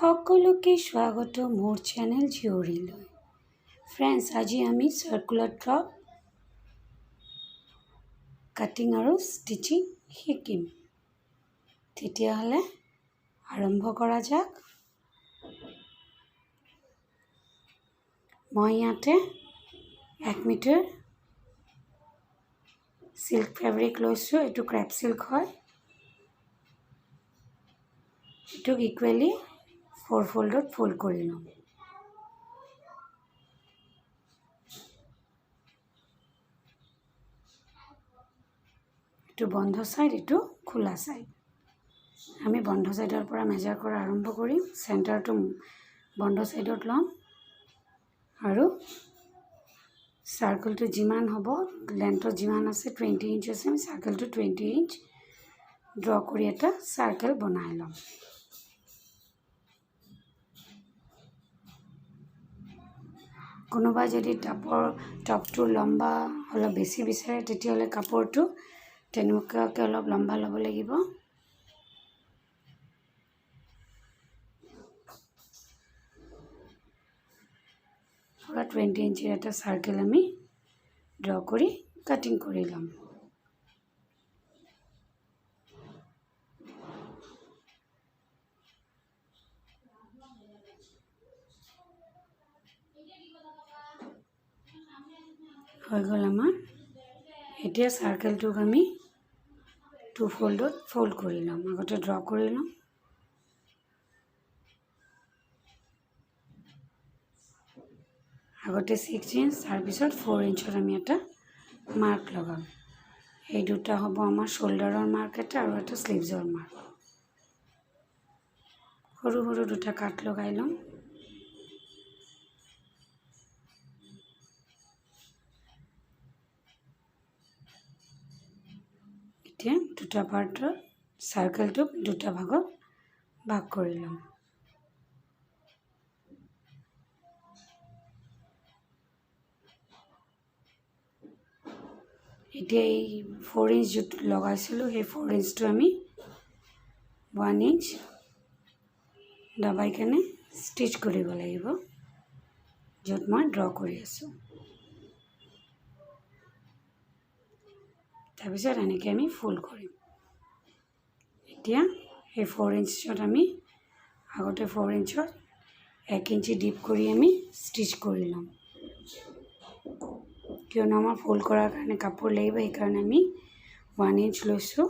সকলোকে স্বাগত মোৰ চেনেল জিঅ'ৰিলৈ। ফ্ৰেণ্ডছ, আজি আমি চাৰ্কুলাৰ টপ কাটিং আৰু ষ্টিচিং শিকিম। তেতিয়াহ'লে আৰম্ভ কৰা যাওক। মই ইয়াতে 1 মিটাৰ চিল্ক ফেব্ৰিক লৈছোঁ। এইটো ক্ৰেপ চিল্ক হয়। এইটোক ইকুৱেলি 4 ফল্ডত ফল্ড কৰি ল'ম। এইটো বন্ধ ছাইড, এইটো খোলা ছাইড। আমি বন্ধ ছাইডৰ পৰা মেজাৰ কৰা আৰম্ভ কৰিম। চেণ্টাৰটো বন্ধ ছাইডত ল'ম আৰু চাৰ্কেলটো যিমান হ'ব, লেন্থত যিমান আছে 20 ইঞ্চ আছে, আমি চাৰ্কেলটো 20 ইঞ্চ ড্ৰ কৰি এটা চাৰ্কেল বনাই ল'ম। কোনোবাই যদি টপটো লম্বা অলপ বেছি বিচাৰে, তেতিয়াহ'লে কাপোৰটো তেনেকুৱাকৈ অলপ লম্বা ল'ব লাগিব। পুৰা 20 ইঞ্চিৰ এটা চাৰ্কেল আমি ড্ৰ কৰি কাটিং কৰি ল'ম। হৈ গ'ল আমাৰ। এতিয়া চাৰ্কেলটোক আমি 2 ফল্ডত ফল্ড কৰি ল'ম। আগতে ড্ৰ কৰি ল'ম। আগতে 6 ইঞ্চ, তাৰপিছত 4 ইঞ্চত আমি এটা মাৰ্ক লগাম। এই দুটা হ'ব আমাৰ শোল্ডাৰৰ মাৰ্ক এটা আৰু এটা স্লিভছৰ মাৰ্ক। সৰু সৰু দুটা কাট লগাই ল'ম। এতিয়া দুটা পাৰ্টৰ চাৰ্কেলটোক দুটা ভাগত ভাগ কৰি ল'ম। এতিয়া এই 4 ইঞ্চ যিটো লগাইছিলোঁ, সেই 4 ইঞ্চটো আমি 1 ইঞ্চ দবাই কেনে ষ্টিচ কৰিব লাগিব, য'ত মই ড্ৰ কৰি আছোঁ। তাৰপিছত এনেকৈ আমি ফল্ড কৰিম। এতিয়া সেই 4 ইঞ্চত আমি আগতে 4 ইঞ্চত 1 ইঞ্চি ডিপ কৰি আমি ষ্টিচ কৰি ল'ম। কিয়নো আমাৰ ফল্ড কৰাৰ কাৰণে কাপোৰ লাগিব, সেইকাৰণে আমি 1 ইঞ্চ লৈছোঁ।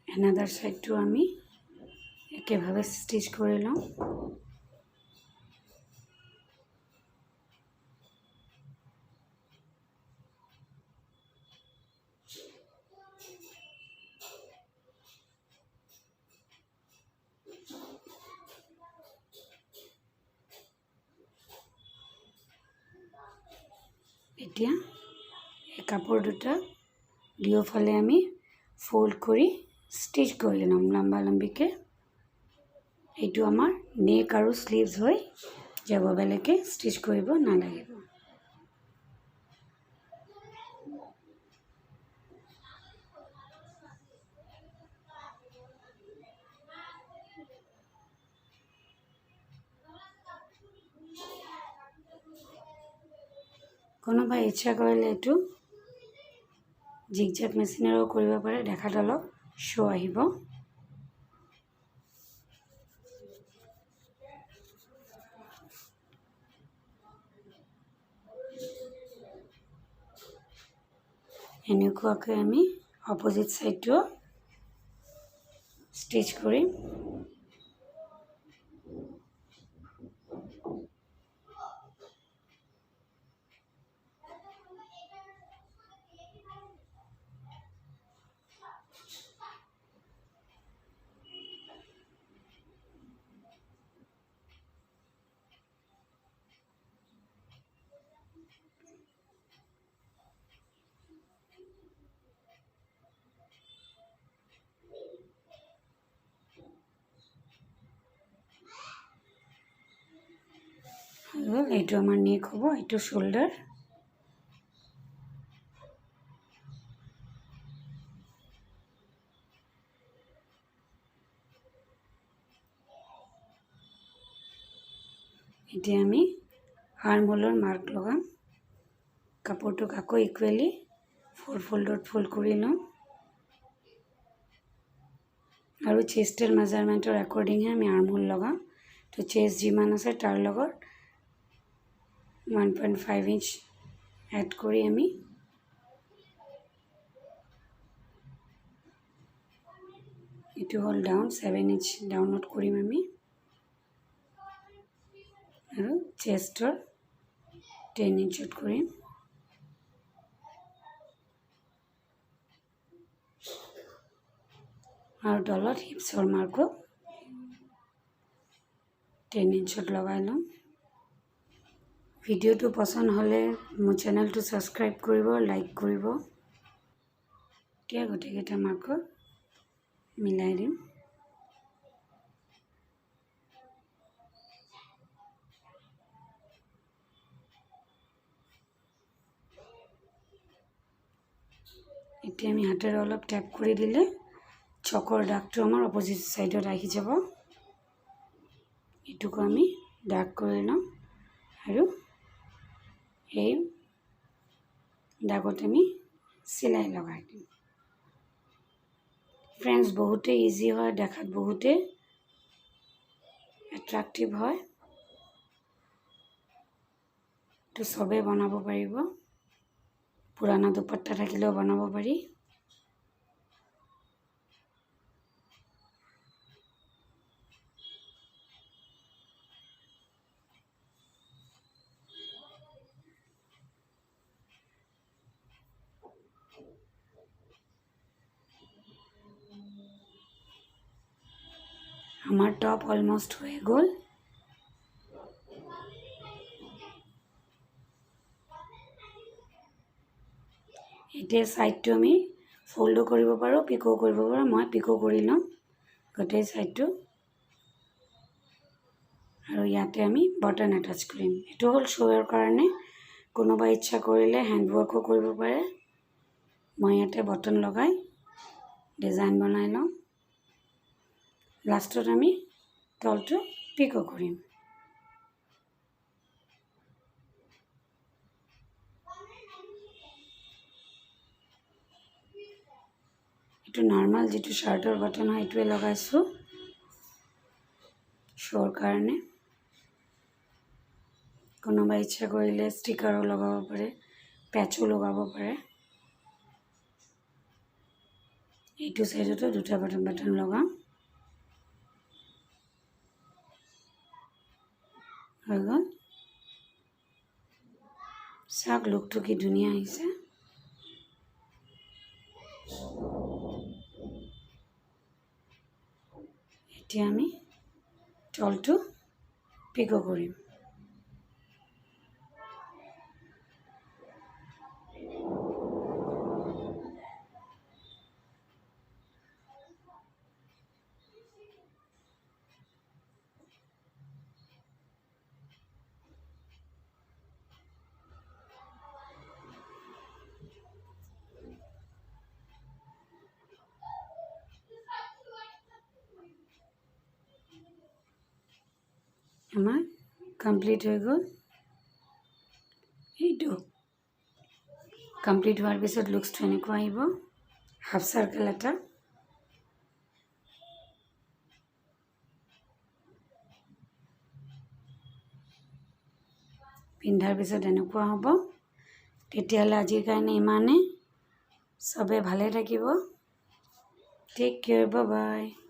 এনাদাৰ ছাইডটো আমি একেভাৱে ষ্টিচ কৰি লওঁ। এতিয়া এই কাপোৰ দুটা দুয়োফালে আমি ফল্ড কৰি ষ্টিচ কৰি ল'ম লম্বালম্বিকৈ। এইটো আমাৰ নেক আৰু স্লিভছ হৈ যাব, বেলেগকৈ ষ্টিচ কৰিব নালাগিব। কোনোবাই ইচ্ছা কৰিলে এইটো জিগজেগ মেচিনেৰেও কৰিব পাৰে, দেখাত অলপ শ্ব' আহিব। এনেকুৱাকৈ আমি অপজিট ছাইডটো ষ্টিচ কৰিম। এইটো আমাৰ নেক হ'ব, এইটো শোল্ডাৰ। এতিয়া আমি আৰ্মহোলৰ মাৰ্ক লগাম। কাপোৰটোক আকৌ ইকুৱেলি 4 ফল্ডত ফল্ড কৰি ল'ম আৰু চেষ্টেৰ মেজাৰমেণ্টৰ একৰ্ডিংহে আমি আৰ্মহোল লগাম। তো চেষ্ট যিমান আছে তাৰ লগত 1.5 ইঞ্চ এড কৰি আমি এইটো হ'ল ডাউন 7 ইঞ্চ ডাউনত কৰিম আমি আৰু চেষ্টৰ 10 ইঞ্চত কৰিম। আৰু তলত হিপছৰ মাৰ্কো 10 ইঞ্চত লগাই ল'ম। ভিডিঅ'টো পচন্দ হ'লে মোৰ চেনেলটো ছাবস্ক্ৰাইব কৰিব, লাইক কৰিব। এতিয়া গোটেইকেইটা মাৰ্কত মিলাই দিম। এতিয়া আমি হাতেৰে অলপ টেপ কৰি দিলে চকৰ দাগটো আমাৰ অপজিট ছাইডত আহি যাব। এইটোকো আমি দাগ কৰি ল'ম আৰু এই দাগত আমি চিলাই লগাই দিম। ফ্ৰেণ্ডছ, বহুতেই ইজি হয়, দেখাত বহুতেই এট্ৰাক্টিভ হয়। তো চবেই বনাব পাৰিব। পুৰাণা দুপট্টা থাকিলেও বনাব পাৰি। আমাৰ টপ অলমষ্ট হৈ গ'ল। এতিয়া ছাইডটো আমি ফল্ডো কৰিব পাৰোঁ, পিকো কৰিব পাৰোঁ। মই পিকো কৰি ল'ম গোটেই ছাইডটো আৰু ইয়াতে আমি বটন এটাচ কৰিম। এইটো হ'ল শ্ব'ৰ কাৰণে, কোনোবা ইচ্ছা কৰিলে হেণ্ডৱৰ্কো কৰিব পাৰে। মই ইয়াতে বটন লগাই ডিজাইন বনাই লওঁ। লাষ্টত আমি তলটো পিকো কৰিম। এইটো নৰ্মেল যিটো শ্বাৰ্টৰ বটন হয় এইটোৱে লগাইছোঁ শ্ব'ৰ কাৰণে। কোনোবা ইচ্ছা কৰিলে ষ্টিকাৰো লগাব পাৰে, পেচো লগাব পাৰে। এইটো ছাইডতো দুটা বটন লগাম। হৈ গ'ল। চাওক লুকটো কি ধুনীয়া আহিছে। এতিয়া আমি তলটো পিকো কৰিম। আমাৰ কমপ্লিট হৈ গ'ল। এইটো কমপ্লিট হোৱাৰ পিছত লুকছটো এনেকুৱা আহিব। হাফ চাৰ্কেল এটা, পিন্ধাৰ পিছত এনেকুৱা হ'ব। তেতিয়াহ'লে আজিৰ কাৰণে ইমানেই। চবে ভালে থাকিব। টেক কেয়াৰ, বাই বাই।